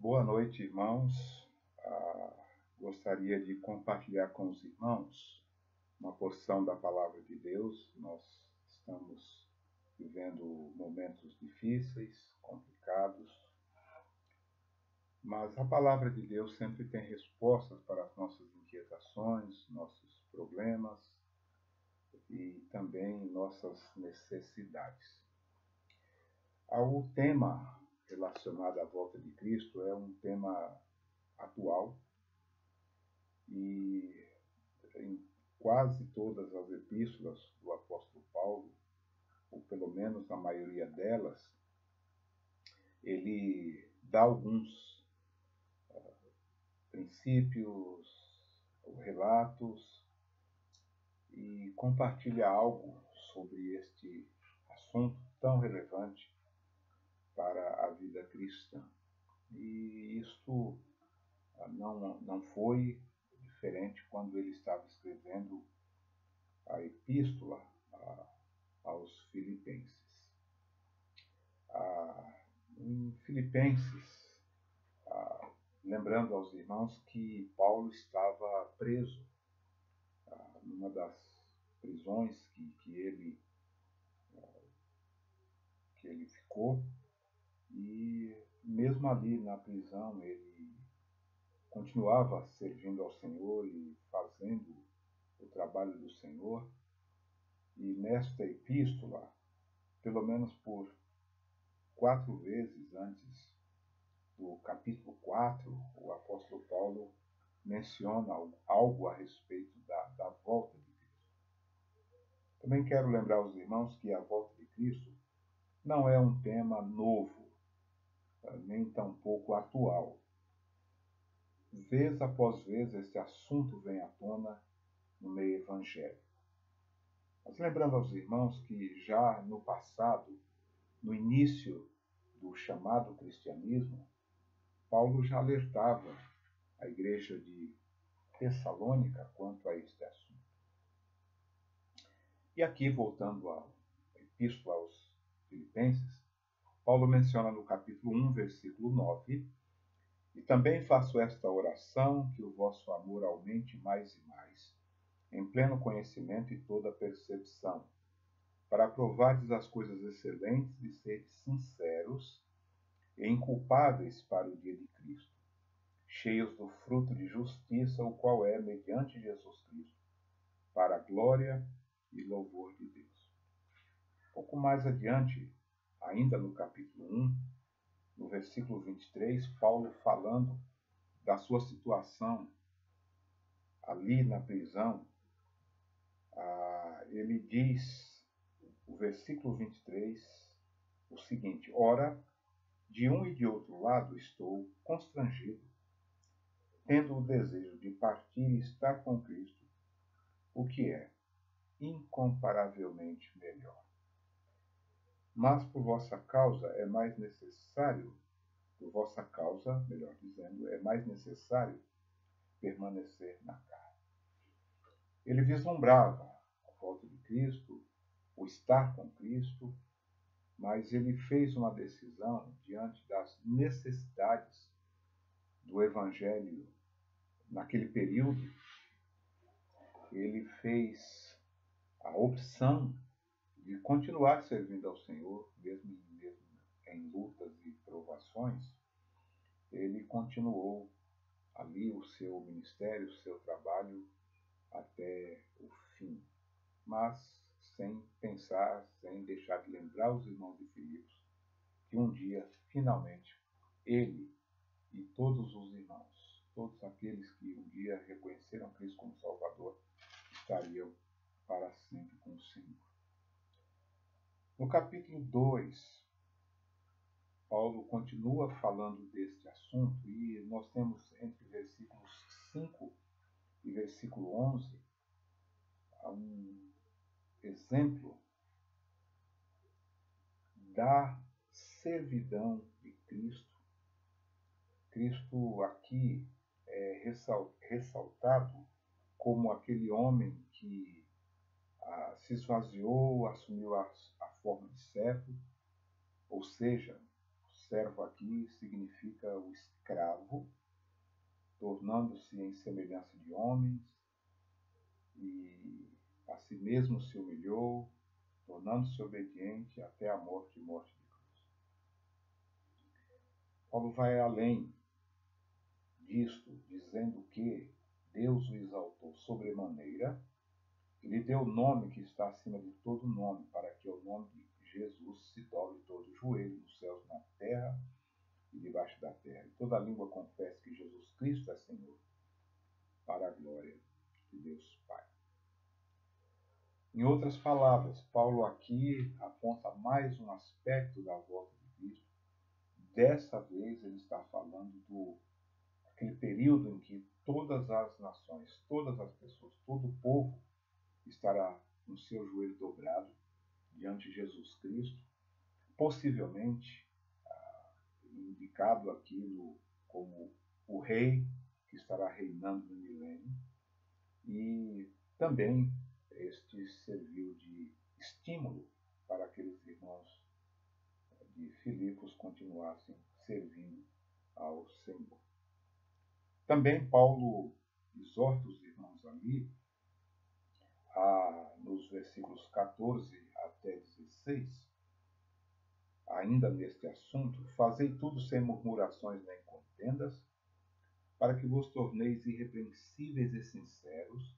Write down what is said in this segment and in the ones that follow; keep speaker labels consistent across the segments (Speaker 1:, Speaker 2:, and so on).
Speaker 1: Boa noite, irmãos. Gostaria de compartilhar com os irmãos uma porção da Palavra de Deus. Nós estamos vivendo momentos difíceis, complicados, mas a Palavra de Deus sempre tem respostas para as nossas inquietações, nossos problemas e também nossas necessidades. O tema relacionado à volta de Cristo é um tema atual e em quase todas as epístolas do apóstolo Paulo, ou pelo menos na maioria delas, ele dá alguns princípios ou relatos e compartilha algo sobre este assunto tão relevante para a vida cristã. E isto não foi diferente quando ele estava escrevendo a epístola aos Filipenses. Em Filipenses, lembrando aos irmãos que Paulo estava preso numa das prisões que ele ficou, e mesmo ali na prisão ele continuava servindo ao Senhor e fazendo o trabalho do Senhor. E nesta epístola, pelo menos por 4 vezes antes do capítulo 4, o apóstolo Paulo menciona algo a respeito da volta de Cristo. Também quero lembrar aos irmãos que a volta de Cristo não é um tema novo, nem tampouco atual. Vez após vez, esse assunto vem à tona no meio evangélico. Mas lembrando aos irmãos que já no passado, no início do chamado cristianismo, Paulo já alertava a igreja de Tessalônica quanto a este assunto. E aqui, voltando à epístola aos Filipenses, Paulo menciona no capítulo 1, versículo 9: "E também faço esta oração, que o vosso amor aumente mais e mais, em pleno conhecimento e toda percepção, para provardes as coisas excelentes e seres sinceros e inculpáveis para o dia de Cristo, cheios do fruto de justiça, o qual é mediante Jesus Cristo, para a glória e louvor de Deus." Pouco mais adiante, ainda no capítulo 1, no versículo 23, Paulo falando da sua situação ali na prisão, ele diz, o versículo 23, o seguinte: "Ora, de um e de outro lado estou constrangido, tendo o desejo de partir e estar com Cristo, o que é incomparavelmente melhor. Mas por vossa causa, melhor dizendo, é mais necessário permanecer na carne." Ele vislumbrava a volta de Cristo, o estar com Cristo, mas ele fez uma decisão diante das necessidades do Evangelho naquele período. Ele fez a opção de continuar servindo ao Senhor, mesmo em lutas e provações. Ele continuou ali o seu ministério, o seu trabalho até o fim, mas sem pensar, sem deixar de lembrar os irmãos de Filipos que um dia, finalmente, ele e todos os irmãos, todos aqueles que um dia reconheceram Cristo como Salvador, estariam para sempre com o Senhor. No capítulo 2, Paulo continua falando deste assunto e nós temos entre versículos 5 e versículo 11 um exemplo da servidão de Cristo. Cristo aqui é ressaltado como aquele homem que se esvaziou, assumiu a forma de servo, ou seja, servo aqui significa o escravo, tornando-se em semelhança de homens, e a si mesmo se humilhou, tornando-se obediente até a morte e morte de cruz. Paulo vai além disto, dizendo que Deus o exaltou sobremaneira e lhe deu o nome que está acima de todo nome, para que o nome de Jesus se dobre todo o joelho nos céus, na terra e debaixo da terra, e toda língua confesse que Jesus Cristo é Senhor, para a glória de Deus Pai. Em outras palavras, Paulo aqui aponta mais um aspecto da volta de Cristo. Dessa vez ele está falando aquele período em que todas as nações, todas as pessoas, todo o povo estará no seu joelho dobrado diante de Jesus Cristo, possivelmente indicado aqui como o rei que estará reinando no milênio, e também este serviu de estímulo para aqueles irmãos de Filipos continuassem servindo ao Senhor. Também Paulo exorta os irmãos ali, nos versículos 14 até 16, ainda neste assunto: fazei tudo sem murmurações nem contendas, para que vos torneis irrepreensíveis e sinceros,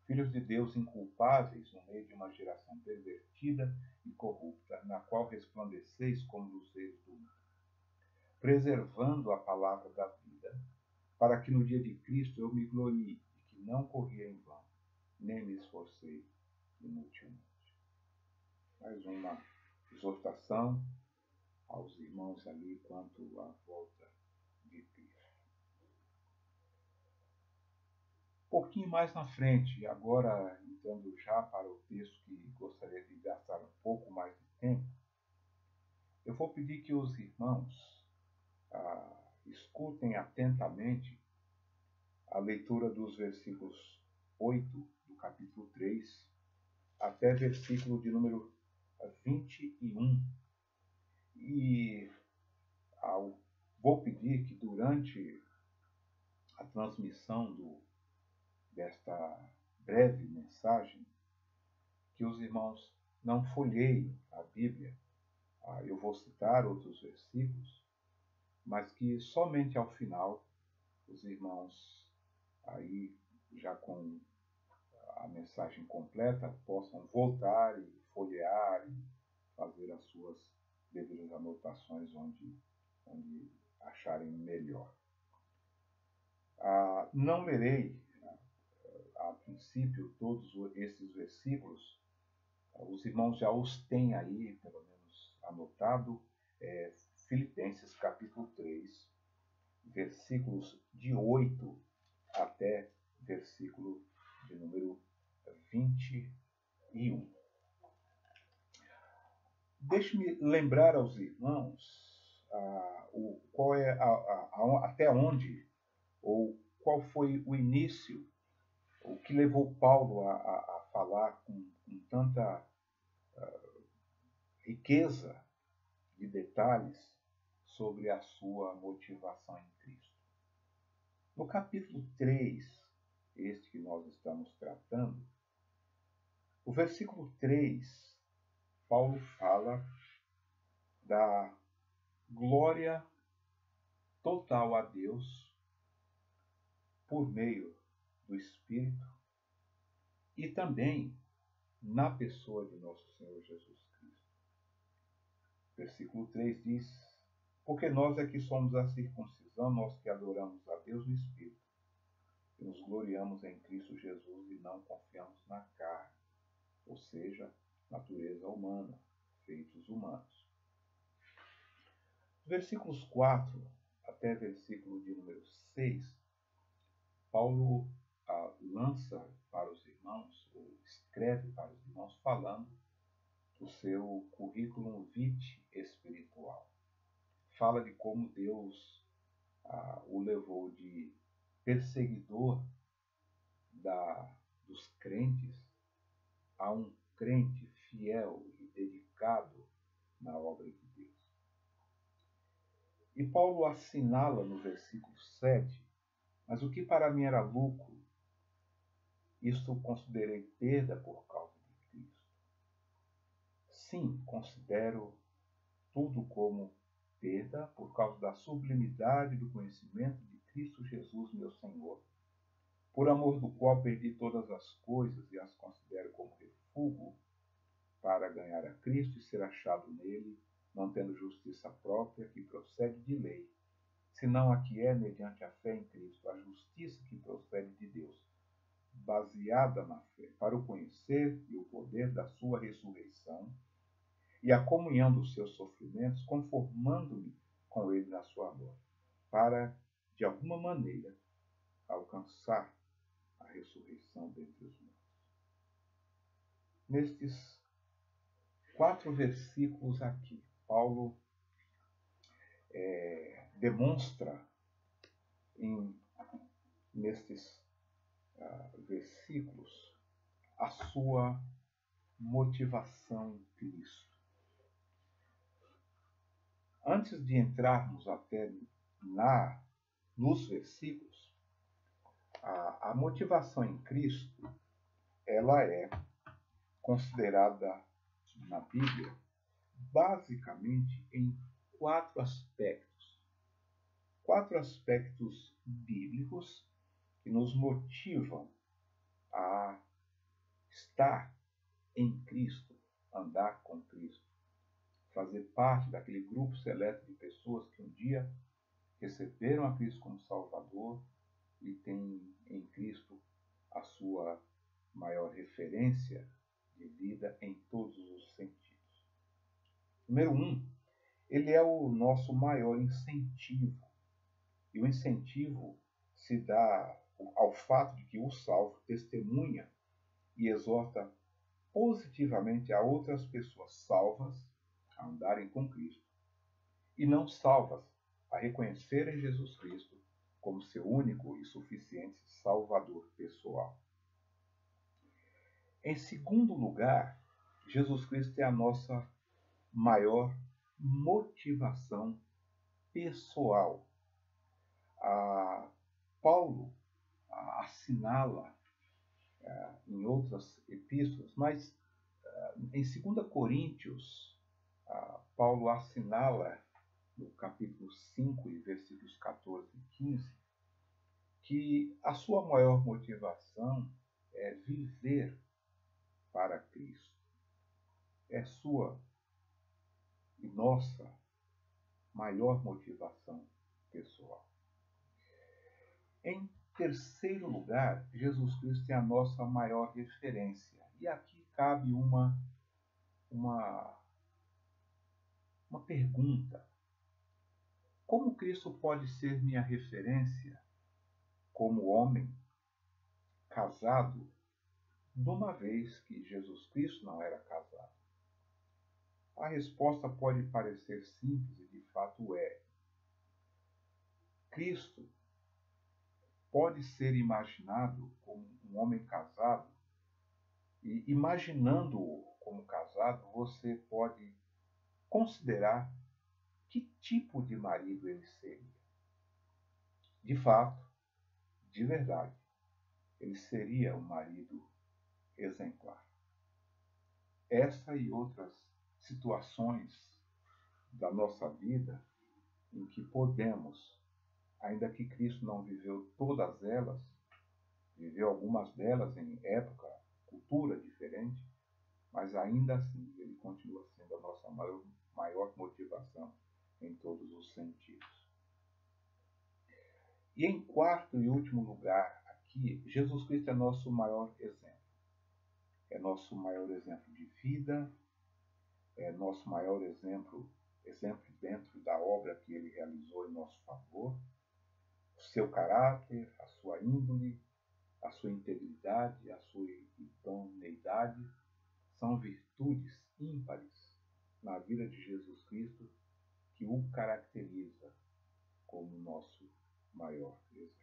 Speaker 1: filhos de Deus inculpáveis no meio de uma geração pervertida e corrupta, na qual resplandeceis como luzeiros do mundo, preservando a palavra da vida, para que no dia de Cristo eu me glorie de que não corri em vão, nem me esforcei inutilmente. Mais uma exortação aos irmãos ali quanto à volta de Cristo. Um pouquinho mais na frente, agora entrando já para o texto que gostaria de gastar um pouco mais de tempo, eu vou pedir que os irmãos escutem atentamente a leitura dos versículos 8 do capítulo 3 até versículo de número 21. E vou pedir que durante a transmissão desta breve mensagem, que os irmãos não folheiem a Bíblia. Eu vou citar outros versículos, mas que somente ao final os irmãos, aí já com a mensagem completa, possam voltar e folhear e fazer as suas devidas anotações onde acharem melhor. Não lerei, a princípio, todos esses versículos. Os irmãos já os têm aí, pelo menos anotado. Filipenses capítulo 3, versículos de 8 até versículo de número 21. Deixe-me lembrar aos irmãos qual é até onde, ou qual foi o início, o que levou Paulo a falar com tanta riqueza de detalhes sobre a sua motivação em Cristo. No capítulo 3, este que nós estamos tratando, o versículo 3, Paulo fala da glória total a Deus por meio do Espírito e também na pessoa de nosso Senhor Jesus Cristo. Versículo 3 diz: porque nós é que somos a circuncisão, nós que adoramos a Deus no Espírito, e nos gloriamos em Cristo Jesus e não confiamos na carne, ou seja, natureza humana, feitos humanos. Versículos 4 até versículo de número 6, Paulo lança para os irmãos, ou escreve para os irmãos, falando do seu currículo vitae espiritual. Fala de como Deus o levou de perseguidor dos crentes a um crente fiel e dedicado na obra de Deus. E Paulo assinala no versículo 7, mas o que para mim era lucro, isto considerei perda por causa de Cristo. Sim, considero tudo como perda por causa da sublimidade do conhecimento de Cristo Jesus, meu Senhor, por amor do qual perdi todas as coisas e as considero como refúgio para ganhar a Cristo e ser achado nele, não tendo justiça própria que procede de lei, senão a que é mediante a fé em Cristo, a justiça que procede de Deus, baseada na fé, para o conhecer e o poder da sua ressurreição e a comunhão dos seus sofrimentos, conformando-me com ele na sua morte, para, de alguma maneira, alcançar a ressurreição dentre os mortos. Nestes 4 versículos aqui, Paulo demonstra nestes versículos a sua motivação em Cristo. Antes de entrarmos até nos versículos, a motivação em Cristo, ela é considerada na Bíblia basicamente em 4 aspectos. 4 aspectos bíblicos que nos motivam a estar em Cristo, andar com Cristo, fazer parte daquele grupo seleto de pessoas que um dia receberam a Cristo como Salvador e têm em Cristo a sua maior referência de vida em todos os sentidos. Número 1, ele é o nosso maior incentivo. E o incentivo se dá ao fato de que o salvo testemunha e exorta positivamente a outras pessoas salvas a andarem com Cristo e não salvas a reconhecerem Jesus Cristo como seu único e suficiente Salvador pessoal. Em segundo lugar, Jesus Cristo é a nossa maior motivação pessoal. Paulo assinala em outras epístolas, mas em 2 Coríntios, Paulo assinala no capítulo 5 e versículos 14 e 15, que a sua maior motivação é viver para Cristo. É sua e nossa maior motivação pessoal. Em terceiro lugar, Jesus Cristo é a nossa maior referência. E aqui cabe uma pergunta. Como Cristo pode ser minha referência como homem casado, de uma vez que Jesus Cristo não era casado? A resposta pode parecer simples e de fato é. Cristo pode ser imaginado como um homem casado, e imaginando-o como casado, você pode considerar que tipo de marido ele seria. De fato, de verdade, ele seria um marido exemplar. Essa e outras situações da nossa vida em que podemos, ainda que Cristo não viveu todas elas, viveu algumas delas em época, cultura diferente, mas ainda assim ele continua sendo a nossa maior motivação em todos os sentidos. E em quarto e último lugar aqui, Jesus Cristo é nosso maior exemplo. É nosso maior exemplo de vida, é nosso maior exemplo dentro da obra que ele realizou em nosso favor. O seu caráter, a sua índole, a sua integridade, a sua idoneidade são virtudes ímpares na vida de Jesus Cristo que o caracteriza como nosso maior exemplo.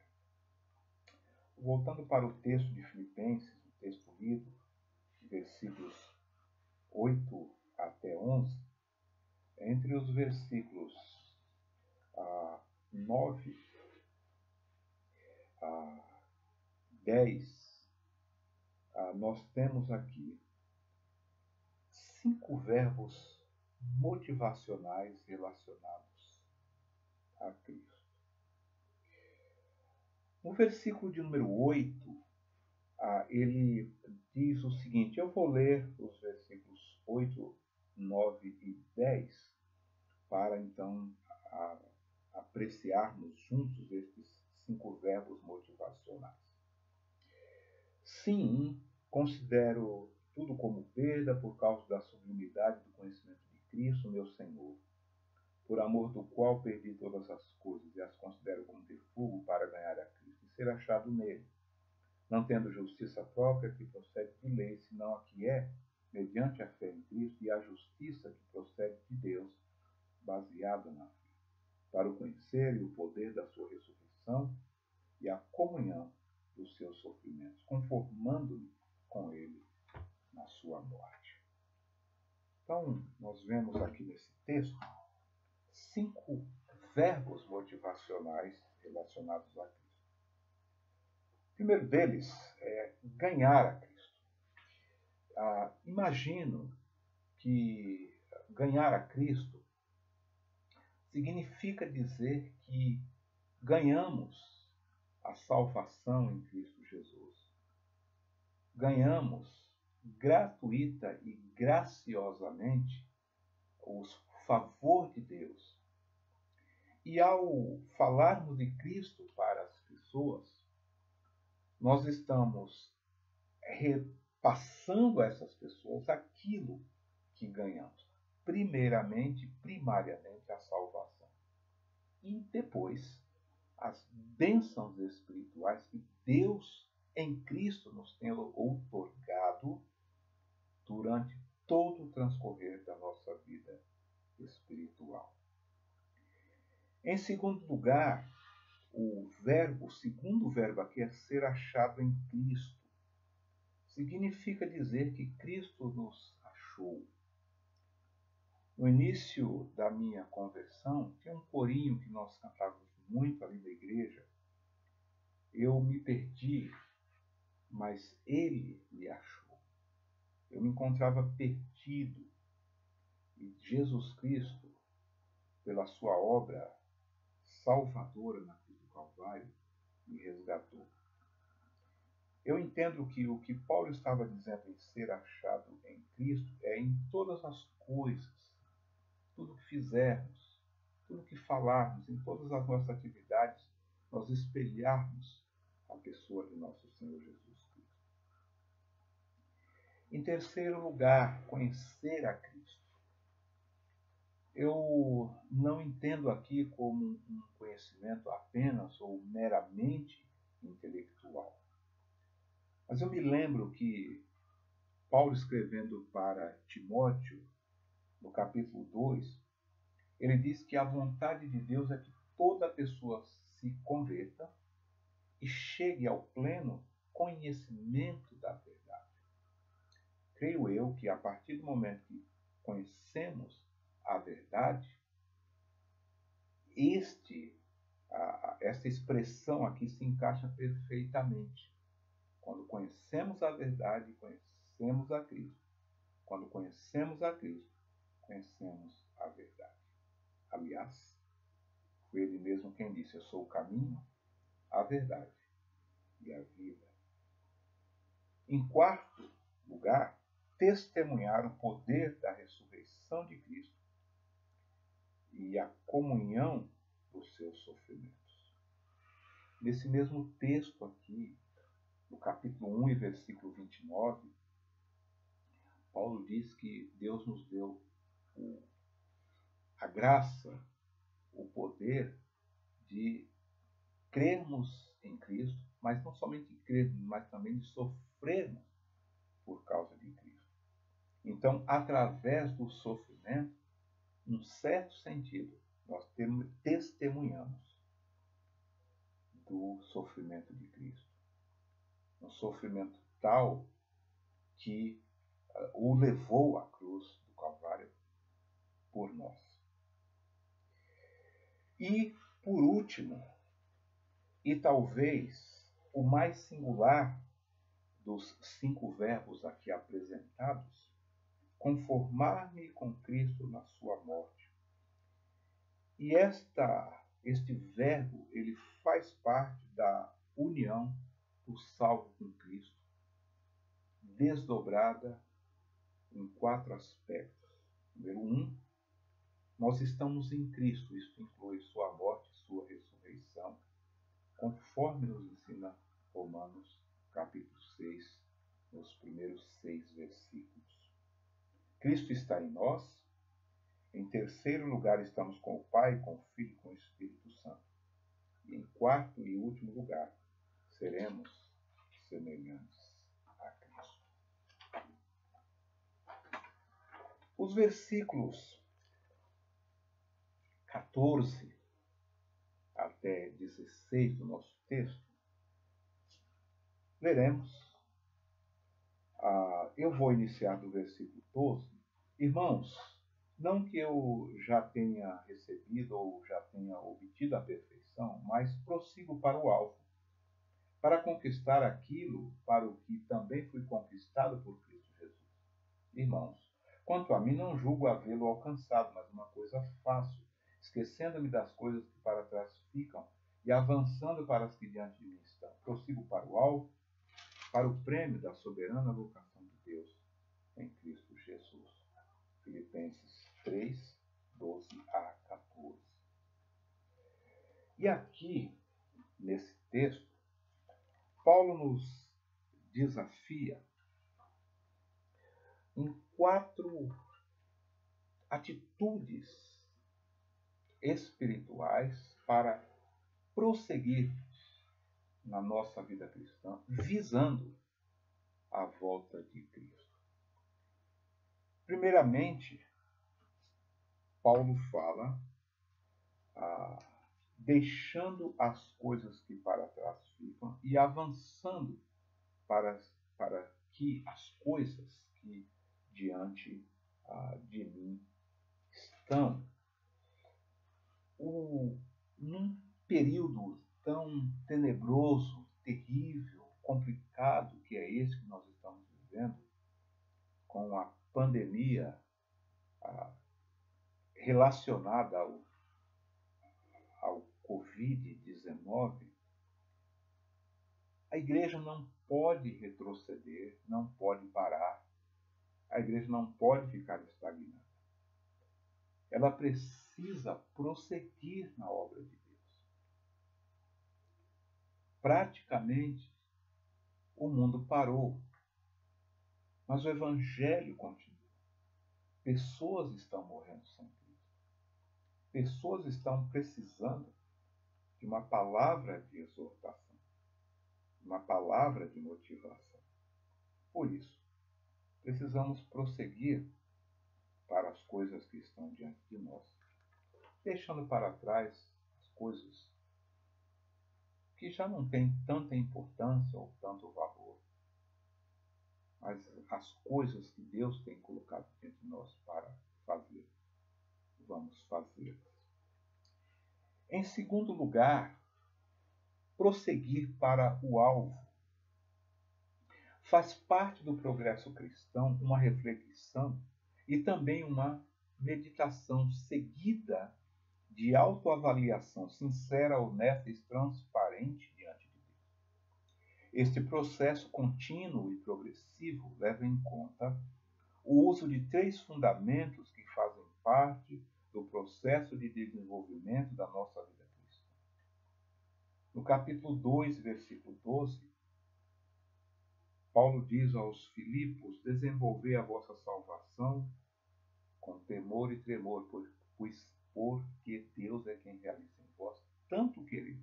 Speaker 1: Voltando para o texto de Filipenses, o texto lido, versículos 8 até 11, entre os versículos 9 a 10, nós temos aqui 5 verbos motivacionais relacionados a Cristo. No versículo de número 8, ele diz o seguinte, eu vou ler os versículos 8, 9 e 10 para então apreciarmos juntos estes 5 verbos motivacionais. Sim, considero tudo como perda por causa da sublimidade do conhecimento de Cristo, meu Senhor, por amor do qual perdi todas as coisas e as considero como refúgio para ganhar a Cristo e ser achado nele, não tendo justiça própria que procede de lei, senão a que é, mediante a fé em Cristo, e a justiça que procede de Deus, baseada na fé, para o conhecer e o poder da sua ressurreição e a comunhão dos seus sofrimentos, conformando-me com ele na sua morte. Então, nós vemos aqui nesse texto 5 verbos motivacionais relacionados a Cristo. O primeiro deles é ganhar a Cristo. Imagino que ganhar a Cristo significa dizer que ganhamos a salvação em Cristo Jesus. Ganhamos gratuita e graciosamente o favor de Deus. E ao falarmos de Cristo para as pessoas, nós estamos repassando a essas pessoas aquilo que ganhamos. Primariamente, a salvação. E depois, as bênçãos espirituais que Deus em Cristo nos tem outorgado durante todo o transcorrer da nossa vida espiritual. Em segundo lugar, o segundo verbo aqui é ser achado em Cristo. Significa dizer que Cristo nos achou. No início da minha conversão, tinha um corinho que nós cantávamos muito ali na igreja. Eu me perdi, mas ele me achou. Eu me encontrava perdido e Jesus Cristo, pela sua obra salvadora na cruz do Calvário, me resgatou. Eu entendo que o que Paulo estava dizendo em ser achado em Cristo é em todas as coisas, tudo que fizermos, tudo que falarmos, em todas as nossas atividades, nós espelharmos a pessoa de nosso Senhor Jesus Cristo. Em terceiro lugar, conhecer a Cristo. Eu não entendo aqui como um conhecimento apenas ou meramente intelectual. Mas eu me lembro que Paulo, escrevendo para Timóteo, no capítulo 2, ele diz que a vontade de Deus é que toda pessoa se converta e chegue ao pleno conhecimento da verdade. Creio eu que a partir do momento que conhecemos a verdade, esta expressão aqui se encaixa perfeitamente. Quando conhecemos a verdade, conhecemos a Cristo. Quando conhecemos a Cristo, conhecemos a verdade. Aliás, foi ele mesmo quem disse, eu sou o caminho, a verdade e a vida. Em quarto lugar, testemunhar o poder da ressurreição de Cristo e a comunhão dos seus sofrimentos. Nesse mesmo texto aqui, no capítulo 1 e versículo 29, Paulo diz que Deus nos deu a graça, o poder de crermos em Cristo, mas não somente crermos, mas também de sofrermos por causa de Cristo. Então, através do sofrimento, num certo sentido, nós testemunhamos do sofrimento de Cristo. Um sofrimento tal que o levou à cruz do Calvário por nós. E E, por último, e talvez o mais singular dos 5 verbos aqui apresentados, conformar-me com Cristo na sua morte. E este verbo, ele faz parte da união do salvo com Cristo, desdobrada em 4 aspectos. Número 1, nós estamos em Cristo, isso inclui sua morte e sua ressurreição, conforme nos ensina Romanos capítulo 6, nos primeiros 6 versículos. Cristo está em nós. Em terceiro lugar, estamos com o Pai, com o Filho e com o Espírito Santo. E em quarto e último lugar, seremos semelhantes a Cristo. Os versículos 14 até 16 do nosso texto, leremos. Eu vou iniciar do versículo 12. Irmãos, não que eu já tenha recebido ou já tenha obtido a perfeição, mas prossigo para o alvo, para conquistar aquilo para o que também fui conquistado por Cristo Jesus. Irmãos, quanto a mim, não julgo havê-lo alcançado, mas uma coisa faço, esquecendo-me das coisas que para trás ficam e avançando para as que diante de mim estão. Prossigo para o alvo, para o prêmio da soberana vocação de Deus em Cristo Jesus. Filipenses 3, 12 a 14. E aqui, nesse texto, Paulo nos desafia em 4 atitudes espirituais para prosseguir na nossa vida cristã, visando a volta de Cristo. Primeiramente, Paulo fala deixando as coisas que para trás ficam e avançando para que as coisas que diante de mim estão. Num período tão tenebroso, terrível, complicado que é esse que nós estamos vivendo, com a pandemia relacionada ao Covid-19, a igreja não pode retroceder, não pode parar, a igreja não pode ficar estagnada. Ela precisa prosseguir na obra de Deus. Praticamente, o mundo parou, mas o evangelho continua. Pessoas estão morrendo sem Cristo. Pessoas estão precisando de uma palavra de exortação, uma palavra de motivação. Por isso, precisamos prosseguir para as coisas que estão diante de nós, deixando para trás as coisas que já não têm tanta importância ou tanto valor, mas as coisas que Deus tem colocado diante de nós para fazer. Vamos fazê-las. Em segundo lugar, prosseguir para o alvo. Faz parte do progresso cristão uma reflexão e também uma meditação seguida de autoavaliação sincera, honesta e transparente diante de Deus. Este processo contínuo e progressivo leva em conta o uso de 3 fundamentos que fazem parte do processo de desenvolvimento da nossa vida cristã. No capítulo 2, versículo 12, Paulo diz aos Filipos: desenvolvei a vossa salvação com temor e tremor, porque Deus é quem realiza em vós tanto querer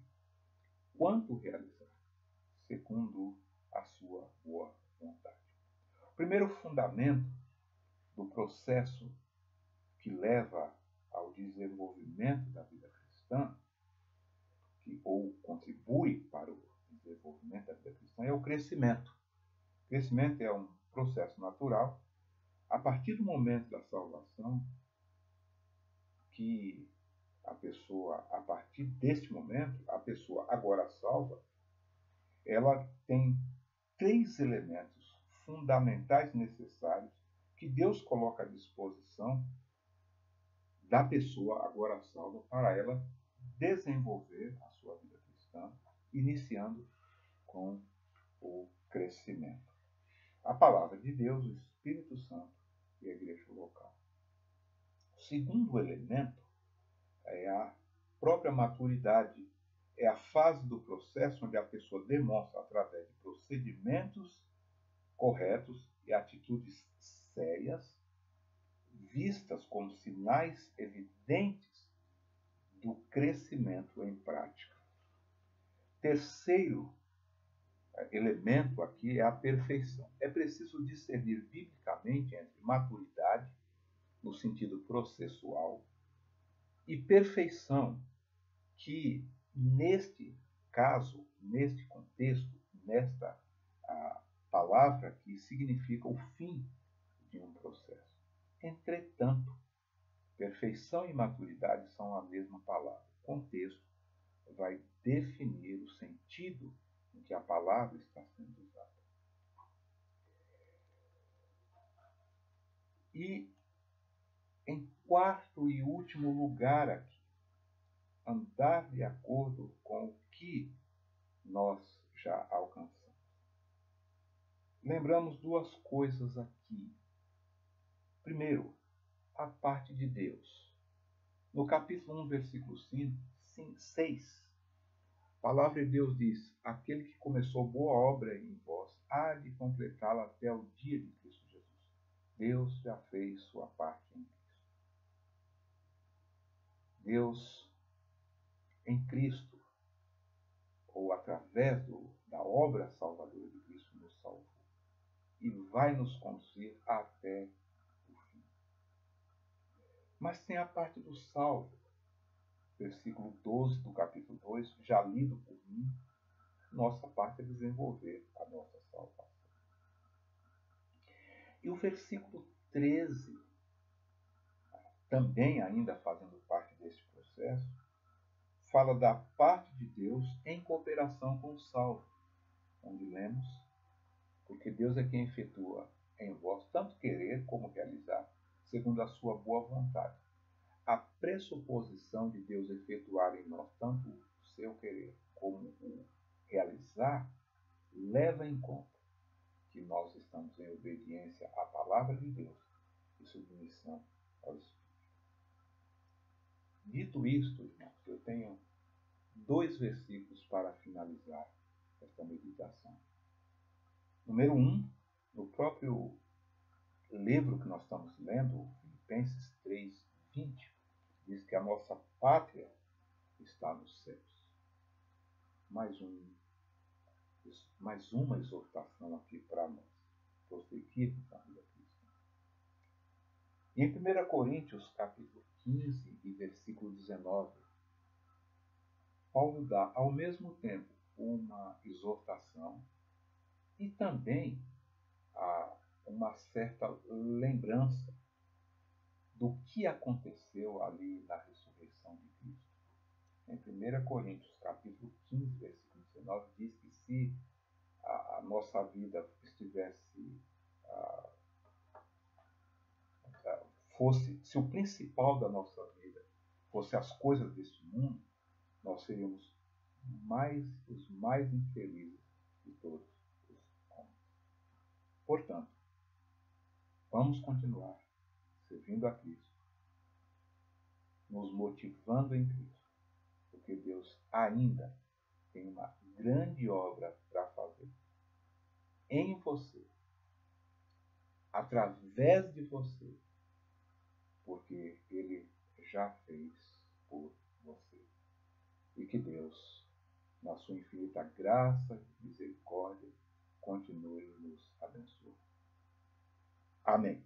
Speaker 1: quanto realizar, segundo a sua boa vontade. O primeiro fundamento do processo que leva ao desenvolvimento da vida cristã, ou contribui para o desenvolvimento da vida cristã, é o crescimento. O crescimento é um processo natural. A partir do momento da salvação, que pessoa, a partir deste momento, a pessoa agora salva, ela tem 3 elementos fundamentais necessários que Deus coloca à disposição da pessoa agora salva para ela desenvolver a sua vida cristã, iniciando com o crescimento. A palavra de Deus, o Espírito Santo e a igreja local. O segundo elemento é a própria maturidade. É a fase do processo onde a pessoa demonstra, através de procedimentos corretos e atitudes sérias, vistas como sinais evidentes do crescimento em prática. Terceiro elemento aqui é a perfeição. É preciso discernir biblicamente entre maturidade, no sentido processual, e perfeição, que neste caso, neste contexto, nesta palavra que significa o fim de um processo. Entretanto, perfeição e maturidade são a mesma palavra. O contexto vai definir o sentido em que a palavra está sendo usada. E, em quarto e último lugar aqui, andar de acordo com o que nós já alcançamos. Lembramos 2 coisas aqui. Primeiro, a parte de Deus. No capítulo 1, versículo 6, a palavra de Deus diz: aquele que começou boa obra em vós há de completá-la até o dia de Cristo Jesus. Deus já fez sua parte em Cristo. Deus, em Cristo, ou através da obra salvadora de Cristo, nos salvou e vai nos conduzir até o fim. Mas tem a parte do salvo. Versículo 12 do capítulo 2, já lido por mim, nossa parte é desenvolver a nossa salvação. E o versículo 13, também ainda fazendo parte desse processo, fala da parte de Deus em cooperação com o salvo, onde lemos: porque Deus é quem efetua em vós tanto querer como realizar, segundo a sua boa vontade. A pressuposição de Deus efetuar em nós tanto o seu querer como o realizar leva em conta que nós estamos em obediência à palavra de Deus e submissão ao Espírito. Dito isto, irmãos, eu tenho 2 versículos para finalizar esta meditação. Número 1, no próprio livro que nós estamos lendo, Filipenses 3:20, diz que a nossa pátria está nos céus. Mais uma exortação aqui para nós, prosseguirmos na vida cristã. Em 1 Coríntios, capítulo 15 e versículo 19, Paulo dá, ao mesmo tempo, uma exortação e também uma certa lembrança do que aconteceu ali na ressurreição de Cristo. Em 1 Coríntios, capítulo 15, versículo 19, diz que se a nossa vida estivesse, se o principal da nossa vida fosse as coisas deste mundo, nós seríamos os mais infelizes de todos os homens. Portanto, vamos continuar servindo a Cristo, nos motivando em Cristo, porque Deus ainda tem uma grande obra para fazer em você, através de você, porque Ele já fez por você. E que Deus, na sua infinita graça e misericórdia, continue nos abençoando. Amém.